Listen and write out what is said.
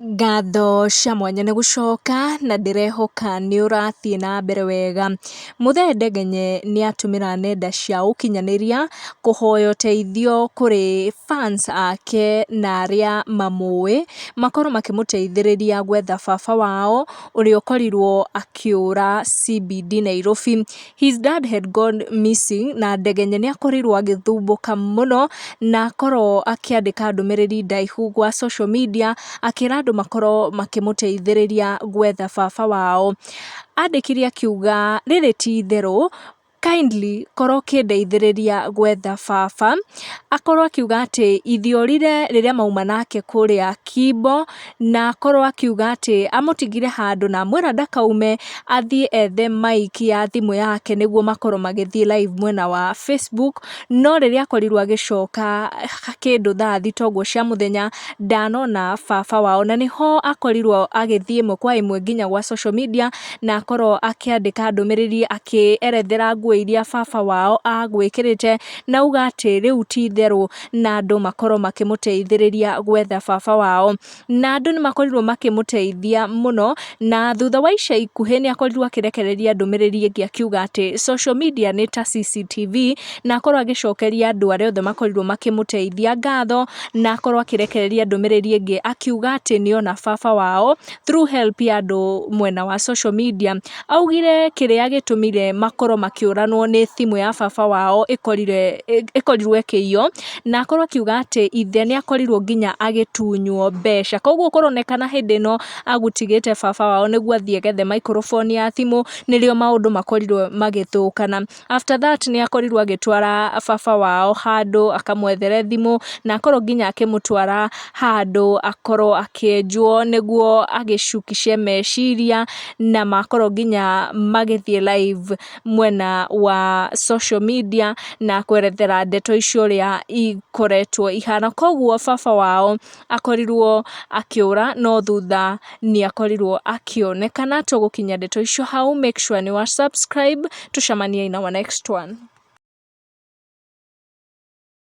Ngatho cia mwanya nĩ gũcoka na ndĩrehoka nĩ ũrathiĩ na mbere wega. Muthee Ndegenye nĩ atũmĩra nenda cia ũkinyanĩria kũhoya ũteithio kũrĩ fans ake na arĩa mamũĩ makorwo makĩmũteithĩrĩria gwetha baba wao ũrĩa ũkorirwo akĩũra CBD Nairobi. His dad had gone missing na Ndegenye nĩ akorirwo agĩthumbũka mũno na akorwo akĩandĩka ndũmĩrĩri ndaihu gwa social media akĩra andũ makorwo makĩmũteithĩrĩria gwetha baba wao. Andĩkire akiuga rĩrĩ ti itherũ, kindly korwo ũkĩndeithĩrĩria gwetha baba. Akorwo akiuga atĩ ithiorire rĩrĩa mauma nake kũrĩa Kimbo, na akorwo akiuga atĩ amũtigire handũ na amwĩra ndakaume athiĩ ethe mic ya thimũ yake nĩguo makorwo magĩthiĩ live mwena wa Facebook. No rĩrĩa akorirwo agĩcoka kĩndũ thaa thita ũguo cia mũthenya ndanona baba wao, na nĩho akorirwo agĩthiĩ ĩmwe kwa ĩmwe nginya gwa social media na akorwo akĩandĩka ndũmĩrĩri akĩerethera nguo iria baba wao agwĩkĩrĩte, na auga atĩ rĩu ti itherũ na andũ makorwo makĩmũteithĩrĩria gwetha baba wao. Na andũ nĩ makorirwo makĩmũteithia mũno, na thutha wa ica ikuhĩ nĩ akorirwo akĩrekereria ndũmĩrĩri ĩngĩ akiuga atĩ social media nĩ ta CCTV, na akorwo agĩcokeria andũ arĩa othe makorirwo makĩmũteithia ngatho, na akorwo akĩrekereria ndũmĩrĩri ĩngĩ akiuga atĩ nĩona baba wao through help ya andũ mwena wa social media. Augire kĩrĩa gĩtũmire makorwo makĩũranwo nĩ thimũ ya baba wao ĩkorirwo ĩkĩiywo, na akorwo akiuga atĩ ithe nĩ akorirwo nginya agĩtunywo mbeca. Koguo kũronekana hĩndĩ ĩno agũtigĩte baba wao nĩguo athiĩ ethe microphone ya thimũ, nĩrĩo maũndũ makorirwo magĩthũkana. After that nĩ akorirwo agĩtwara baba wao handũ akamwethere thimũ, na akorwo nginya akĩmũtwara handũ akorwo akĩenjwo nĩguo agĩcukice meciria, na makorwo nginya magĩthiĩ live mwena wa social media na kwerethera ndeto icio ũrĩa ikoretwo ihana. Koguo baba wao akorirwo akĩũra, no thutha nĩ akorirwo akĩonekana. Tũgũkinyia ndeto icio hau, make sure nĩ wa subscribe, tucemanie in our next one.